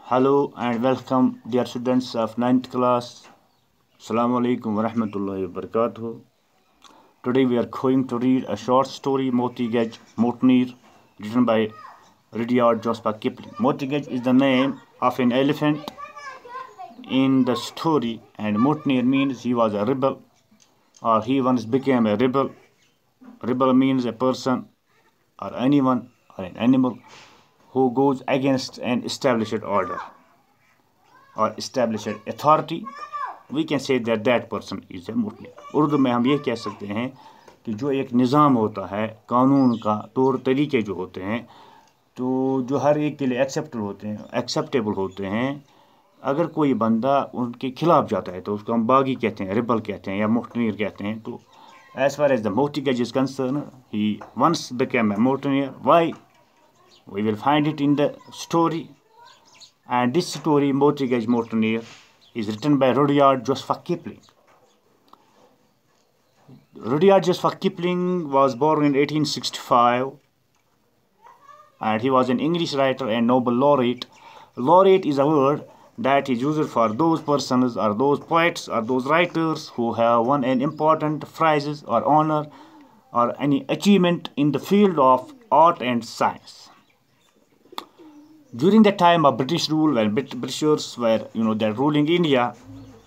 Hello and welcome, dear students of ninth class. Assalamu alaikum wa rahmatullahi wa barakatuh. Today we are going to read a short story, Moti Gaj Mountaineer, written by Rudyard Joshua Kipling. Moti Gaj is the name of an elephant in the story, and Mountaineer means he was a rebel or he once became a rebel. Rebel means a person or anyone or an animal who goes against an established order or established authority. We can say that person is a mutiny. Urdu میں ہم یہ کہہ سکتے ہیں کہ جو ایک نظام ہوتا ہے، قانون کا طور طریقے جو ہوتے ہیں تو جو ہر ایک کے لیے ایکسیپٹیبل ہوتے ہیں، اگر کوئی بندہ ان کے خلاف جاتا ہے تو اس کو ہم باغی کہتے ہیں، ریبل کہتے ہیں یا مountaineer کہتے ہیں. تو as far as the Moti Gaj is concerned, he once became a mountaineer. Why? We will find it in the story. And this story, Moti Gaj Mountaineer, is written by Rudyard Joshua Kipling. Rudyard Joshua Kipling was born in 1865, and he was an English writer and Nobel laureate. Laureate is a word that is used for those persons or those poets or those writers who have won an important prizes or honor or any achievement in the field of art and science. During the time of British rule, when Britishers were, they're ruling India,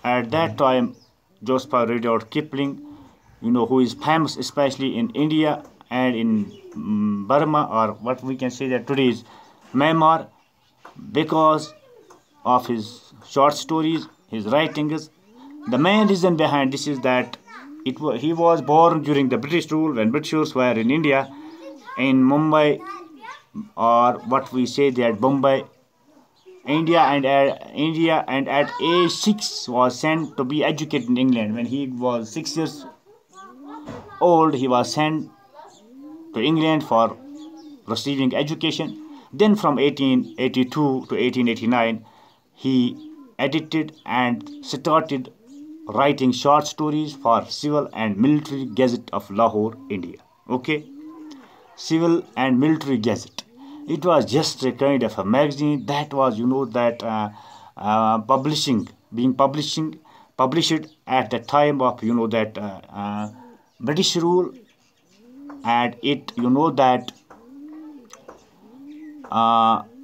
at that time, Joshua Rudyard Kipling, who is famous especially in India and in Burma, or what we can say that today is Myanmar, because of his short stories, his writings. The main reason behind this is that he was born during the British rule when Britishers were in India, in Mumbai, or what we say that Bombay, India, and at age 6 was sent to be educated in England. When he was 6 years old, he was sent to England for receiving education. Then from 1882 to 1889, he edited and started writing short stories for Civil and Military Gazette of Lahore, India. Okay, Civil and Military Gazette. It was just a kind of a magazine that was, published at the time of, British rule, and it,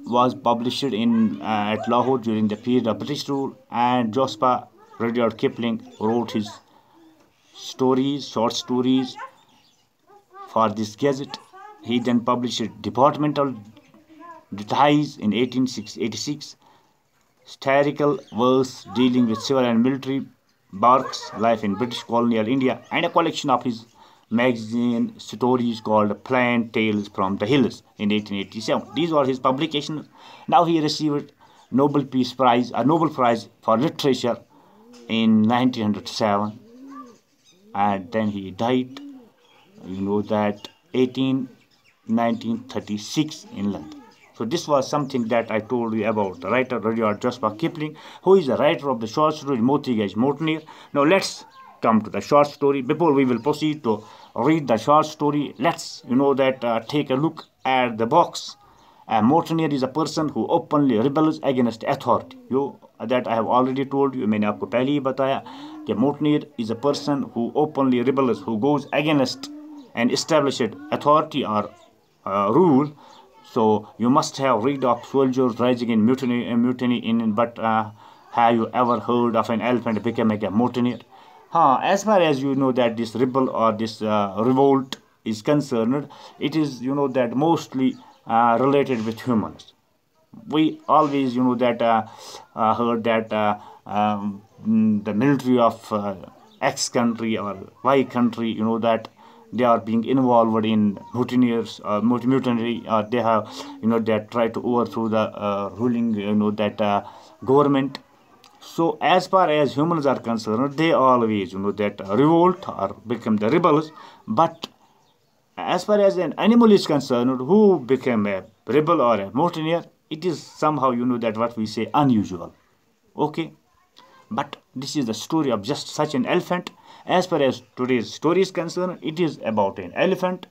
was published in at Lahore during the period of British rule. And Joshua Rudyard Kipling wrote his short stories for this gazette. He then published Departmental Treatise in 1886, satirical verse dealing with civil and military Burke's life in British colonial India, and a collection of his magazine stories called Plain Tales from the Hills in 1887. These were his publications. Now he received Nobel Peace Prize, a Nobel Prize for Literature in 1907, and then he died, 1936 in London. So this was something that I told you about the writer Rudyard Joshua Kipling, who is the writer of the short story Moti Gaj Mountaineer. Now let's come to the short story. Before we will proceed to read the short story, let's take a look at the box. A mountaineer is a person who openly rebels against authority. That I have already told you. मैंने आपको पहले ही बताया कि mountaineer is a person who openly rebels, who goes against an established authority or rule. So you must have read of soldiers rising in mutiny. But have you ever heard of an elephant becoming a mountaineer? As far as you know that this rebel or this revolt is concerned, it is that mostly related with humans. We always heard that the military of X country or Y country, that they are being involved in mutiny, or they have that try to overthrow the ruling government. So as far as humans are concerned, they always that revolt or become the rebels. But as far as an animal is concerned, who became a rebel or a mountaineer, it is somehow that what we say unusual. Okay, but this is the story of just such an elephant. As far as today's story is concerned, it is about an elephant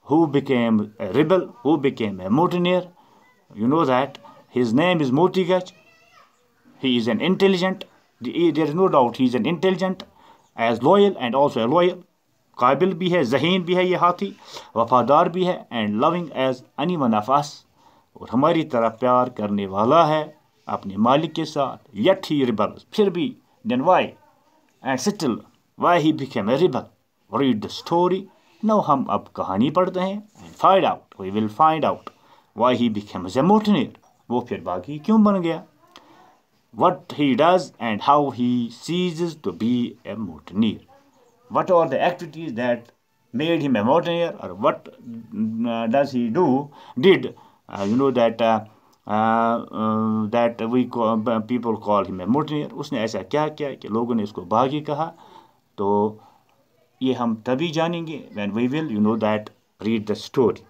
who became a rebel, who became a mountaineer. You know that. his name is Moti Gaj. He is an intelligent, there is no doubt he is an intelligent, as loyal and also a loyal. قابل بھی ہے, ذہین بھی ہے یہ ہاتھی, وفادار بھی ہے, and loving as any one of us, اور ہماری طرح پیار کرنے والا ہے اپنے مالک کے ساتھ. Yet he rebels, پھر بھی, then why, and still why he became a rebel. Read the story. Now ہم اب کہانی پڑھتے ہیں, and find out, we will find out why he becomes a mountaineer. وہ پھر باغی کیوں بن گیا. What he does and how he ceases to be a mountaineer. What are the activities that made him a mountaineer, or what does he did that we people call him a mountaineer. اس نے ایسا کیا کیا کہ لوگوں نے اس کو باغی کہا. تو یہ ہم تبھی جانیں گے when we will that read the story.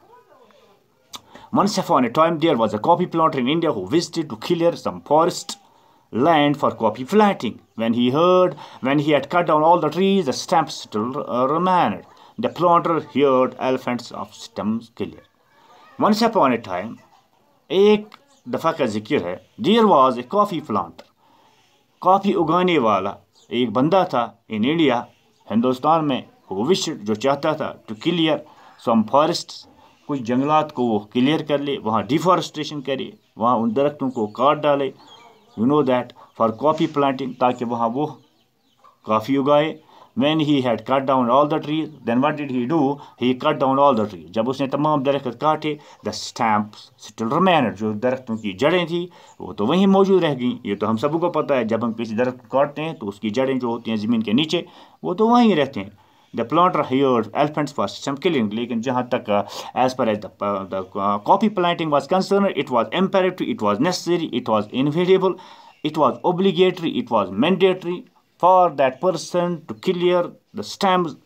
Once upon a time there was a coffee planter in India who visited to clear some forest land for coffee planting. When he had cut down all the trees, the stumps still remained. The planter heard elephants of stems clear. Once upon a time, ایک دفعہ کا ذکر ہے, there was a coffee planter. کافی اگانے والا ایک بندہ تھا in India, ہندوستان میں, who wished, جو چاہتا تھا, to clear some forests, کچھ جنگلات کو وہ کلیئر کر لے, وہاں ڈیفارسٹریشن کرے, وہاں ان درختوں کو کاٹ ڈالے, that for coffee planting, تاکہ وہاں وہ کافی اگائے. When he had cut down all the trees, then what did he do? He cut down all the trees. جب اس نے تمام درخت کاٹے, the stumps still remained. جو درختوں کی جڑیں تھیں وہ تو وہیں موجود رہ گئیں. یہ تو ہم سب کو پتہ ہے, جب ہم کسی درخت کو کاٹتے ہیں تو اس کی جڑیں جو ہوتی ہیں زمین کے نیچے وہ تو وہیں رہتے ہیں. The planter heard elephants for stem killing. لیکن جہاں تک as far as the coffee planting was concerned, it was imperative, it was necessary, it was inevitable, it was obligatory, it was mandatory for that person to clear the stems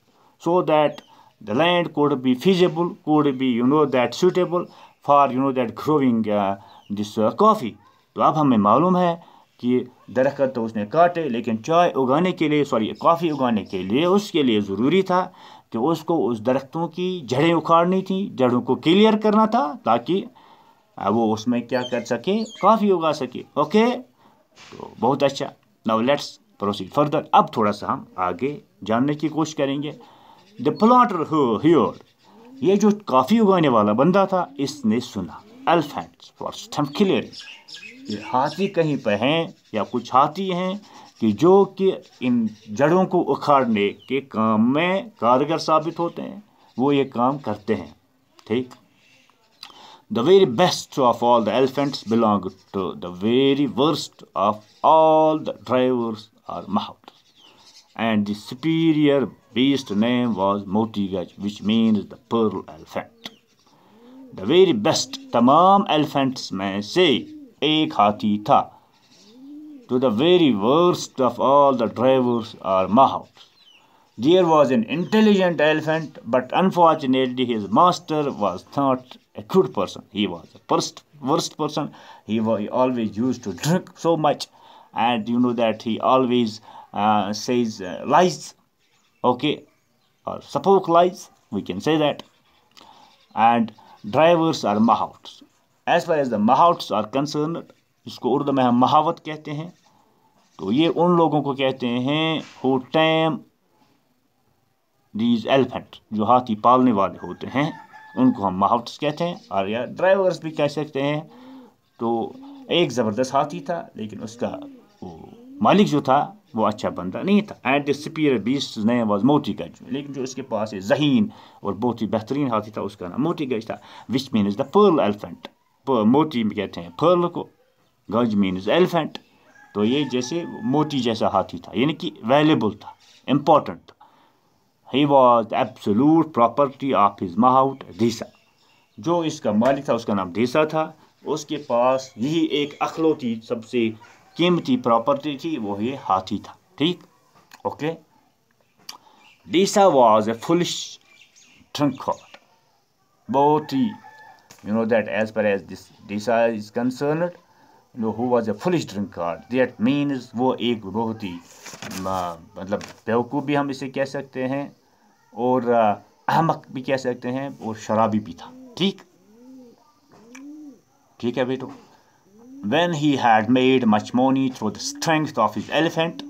so that the land could be feasible, could be that suitable for that growing this coffee. تو اب ہمیں معلوم ہے کہ درخت تو اس نے کاٹے, لیکن چائے اگانے کے لیے کافی اگانے کے لیے اس کے لیے ضروری تھا کہ اس کو اس درختوں کی جڑیں اکھاڑنی تھیں, جڑوں کو کلیئر کرنا تھا تاکہ وہ اس میں کیا کر سکے, کافی اگا سکے. اوکے, تو بہت اچھا. Now let's proceed further. اب تھوڑا سا ہم آگے جاننے کی کوشش کریں گے. دا پلانٹر ہیئرڈ, یہ جو کافی اگانے والا بندہ تھا اس نے سنا, elephants for stump clearing, یہ ہاتھی کہیں پہ ہیں یا کچھ ہاتھی ہیں کہ جو کہ ان جڑوں کو اکھاڑنے کے کام میں کارگر ثابت ہوتے ہیں, وہ یہ کام کرتے ہیں. ٹھیک. The very best of all the elephants belonged to the very worst of all the drivers or mahouts, and the superior beast name was Moti Gaj, which means the pearl elephant. The very best, تمام elephants میں سے ایک ہاتھی تھا. To the very worst of all the drivers or mahouts, there was an intelligent elephant, but unfortunately his master was not a good person. He was a worst person. He always used to drink so much, and that he always says lies, okay, or spoke lies, we can say that. And drivers are mahouts. As far as the mahouts are concerned, اس کو اردو میں ہم محاوت کہتے ہیں. تو یہ ان لوگوں کو کہتے ہیں who tame these elephants, جو ہاتھی پالنے والے ہوتے ہیں, ان کو ہم محاوتس کہتے ہیں, اور یا ڈرائیورز بھی کہہ سکتے ہیں. تو ایک زبردست ہاتھی تھا, لیکن اس کا وہ مالک جو تھا وہ اچھا بندہ نہیں تھا. And the superior beast's name was Moti Gaj, لیکن جو اس کے پاس ذہین اور بہت ہی بہترین ہاتھی تھا اس کا نام موتی گج تھا, which means the pearl elephant. موتی کہتے ہیں pearl کو, گج means elephant. تو یہ جیسے موتی جیسا ہاتھی تھا, یعنی کہ ویلیبل تھا, امپورٹنٹ تھا. He was the absolute property of his mahout دیسا. جو اس کا مالک تھا اس کا نام دیسا تھا. اس کے پاس یہی ایک اخلوتی سب سے قیمتی پراپرٹی تھی, وہ یہ ہاتھی تھا. ٹھیک, اوکے. دیسا واز اے فلش drunkard. بہت ہی that as far as this Disa is concerned, who was a foolish drunkard. That means وہ ایک بہت ہی مطلب بیوقوف بھی ہم اسے کہہ سکتے ہیں, اور احمق بھی کہہ سکتے ہیں, اور شرابی بھی تھا. ٹھیک, ٹھیک ہے بیٹو. when he had made much money through the strength of his elephant,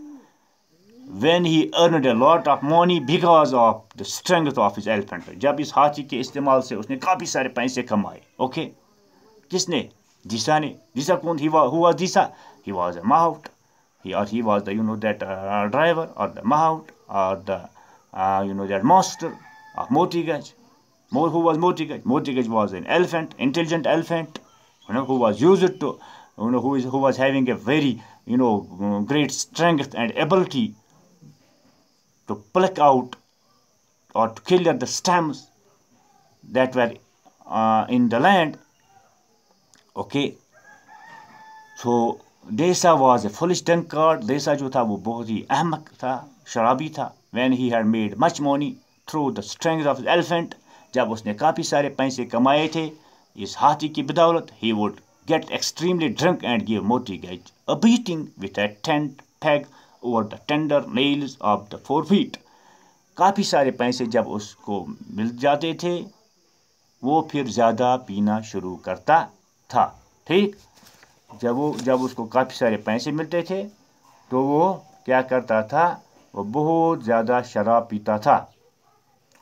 when he earned a lot of money because of the strength of his elephant. जब इस हाथी के इस्तेमाल से उसने काफ़ी सारे पैसे कमाए. ओके, किसने? दिशा ने. दिशा कौन? who was Disha? He was a mahout. He was the that driver or the mahout or the that master of Moti Gaj. Who was Moti Gaj? Moti Gaj was an elephant, intelligent elephant, who was used to, who was having a very, great strength and ability to pluck out or to clear the stems that were in the land. Okay, so Desa was a foolish drunkard. Desa जो था वो बहुत ही अहमक था, शराबी था. When he had made much money through the strength of his elephant, जब उसने काफ़ी सारे पैसे कमाए थे इस हाथी की बदौलत, he would get extremely drunk and give Moti Gaj a beating with a tent peg over the tender nails of the 4 feet. काफ़ी सारे पैसे जब उसको मिल जाते थे वो फिर ज़्यादा पीना शुरू करता था. ठीक, जब उसको काफ़ी सारे पैसे मिलते थे तो वो क्या करता था? वो बहुत ज़्यादा शराब पीता था.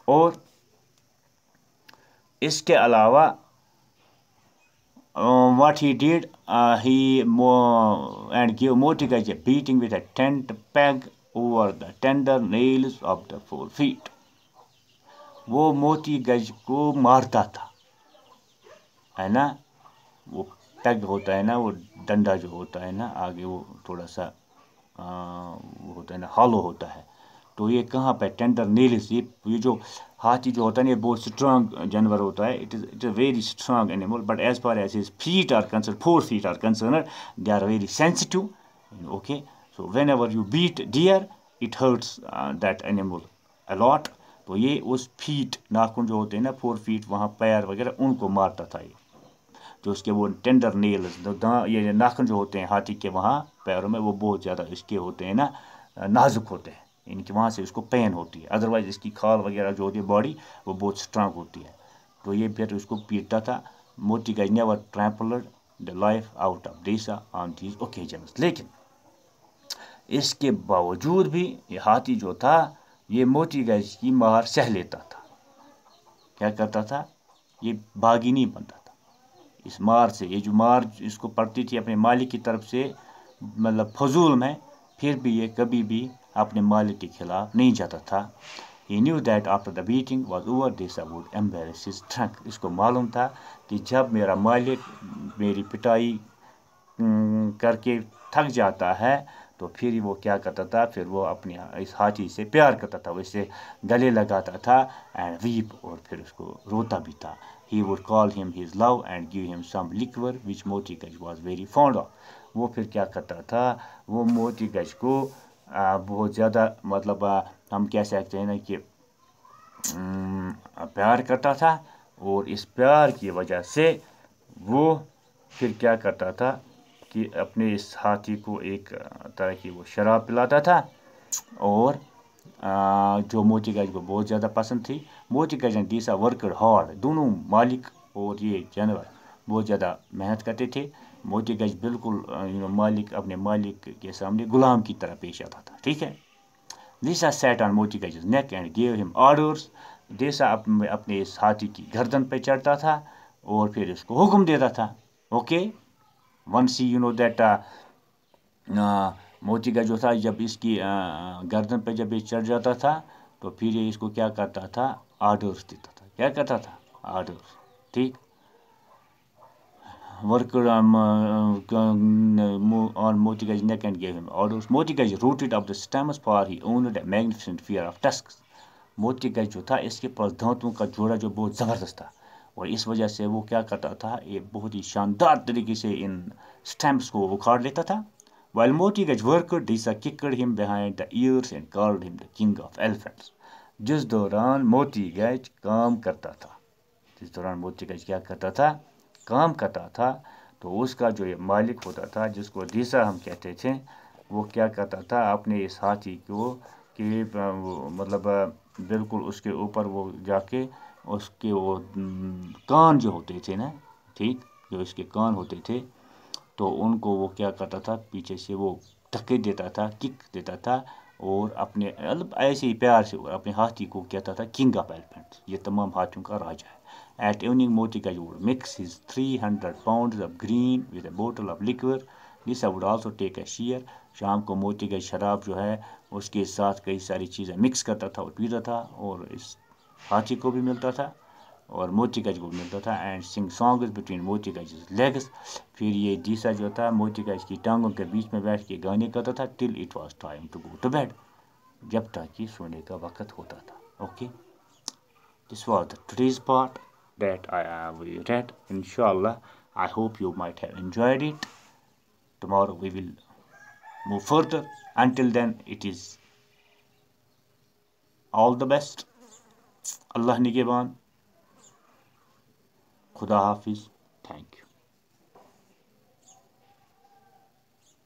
और इसके अलावा what he did, he and give Moti Gaj a beating with a tent peg over the tender nails of the 4 feet. वो मोती गज को मारता था, है ना. वो पैग होता है ना, वो डंडा जो होता है ना आगे, वो थोड़ा सा वो होता है ना, हॉलो होता है. तो ये कहाँ पे? Tender nails. ये जो हाथी जो होता है ना, ये बहुत स्ट्रांग जानवर होता है. It is very strong animal, but as far as his feet are concern, 4 feet are concerned, they are very sensitive. Okay, so whenever you beat deer, it hurts that animal a lot. तो ये उस feet, नाखून जो होते हैं ना 4 feet, वहाँ पैर वगैरह उनको मारता था. ये जो उसके वो टेंडर नेल्स, ये नाखून जो होते हैं हाथी के वहाँ पैरों में, वो बहुत ज़्यादा इसके होते हैं ना, नाजुक होते हैं. इनकी वहाँ से उसको पेन होती है. अदरवाइज इसकी खाल वगैरह जो होती है बॉडी, वो बहुत स्ट्रांग होती है. तो ये फिर उसको पीटता था. मोती गज never trampled the life out of देसा ऑन दीज ओकेजन्स. लेकिन इसके बावजूद भी ये हाथी जो था ये मोती गज की मार सह लेता था. क्या करता था? ये बागी नहीं बनता था इस मार से. ये जो मार इसको पड़ती थी अपने मालिक की तरफ से, मतलब फजूल में, फिर भी ये कभी भी अपने मालिक के खिलाफ नहीं जाता था. He knew that after the beating was over, Desa would embarrass his trunk. इसको मालूम था कि जब मेरा मालिक मेरी पिटाई करके थक जाता है तो फिर वो क्या करता था? फिर वो अपने इस हाथी से प्यार करता था, वैसे गले लगाता था एंड वीप, और फिर उसको रोता भी था. He would call him his love and give him some liquor which Moti Gaj was very fond of. वो फिर क्या करता था? वो मोती गज को बहुत ज़्यादा, मतलब हम कह सकते हैं ना कि प्यार करता था. और इस प्यार की वजह से वो फिर क्या करता था कि अपने इस हाथी को एक तरह की वो शराब पिलाता था. और जो मोती गज को बहुत ज़्यादा पसंद थी. मोती गज एंड डीसा वर्कड हार्ड. दोनों मालिक और ये जानवर बहुत ज़्यादा मेहनत करते थे. मोती गज बिल्कुल मालिक, अपने मालिक के सामने गुलाम की तरह पेश आता था. ठीक है. Lisa sat on Moti Gaj's neck and gave him orders. देसा अपने इस हाथी की गर्दन पे चढ़ता था और फिर उसको हुक्म देता था. ओके, once he that मोती गज जो था, जब इसकी गर्दन पे जब ये चढ़ जाता था तो फिर ये इसको क्या करता था? ऑर्डर्स देता था. क्या करता था? ऑर्डर्स. ठीक. worked on Moti Gaj's neck and gave him orders. Moti Gaj rooted up the stems, for he owned a magnificent pair of tusks. मोती गज जो था इसके पास दांतों का जोड़ा जो बहुत ज़बरदस्त था, और इस वजह से वो क्या करता था? ये बहुत ही शानदार तरीके से इन स्टैम्प्स को उखाड़ लेता था. While Moti Gaj worked, Disa kicked him behind the ears and called him the king of elephants. जिस दौरान मोती गज काम करता था, जिस दौरान मोती गज क्या करता था? काम करता था, तो उसका जो ये मालिक होता था, जिसको दीसा हम कहते थे, वो क्या करता था? अपने इस हाथी को कि मतलब बिल्कुल उसके ऊपर वो जाके उसके वो कान जो होते थे ना, ठीक, जो इसके कान होते थे, تو ان کو وہ کیا کرتا تھا پیچھے سے وہ دھکے دیتا تھا کک دیتا تھا اور اپنے مطلب ایسے ہی پیار سے اور اپنے ہاتھی کو کہتا تھا کنگ آف ایلیفینٹس یہ تمام ہاتھیوں کا راجا ہے. At evening Moti Gaj would mix his 300 pounds of green with a bottle of liquor. Lisa would also take a share. شام کو موتی گاج شراب جو ہے اس کے ساتھ کئی ساری چیزیں مکس کرتا تھا اور پیتا تھا اور اس ہاتھی کو بھی ملتا تھا اور موتی گاج کو بھی ملتا تھا. اینڈ سنگ سانگز بٹوین موتی گاج لیگس. پھر یہ دیسا جو تھا موتی گاج کی ٹانگوں کے بیچ میں بیٹھ کے گانے کرتا تھا till it was time to go to bed جب تک کہ سونے کا وقت ہوتا تھا. Okay this was the today's part that I have read. Inshallah, I hope you might have enjoyed it. Tomorrow we will move further. Until then, it is all the best. Allah Nigeban. Khuda Hafiz. Thank you.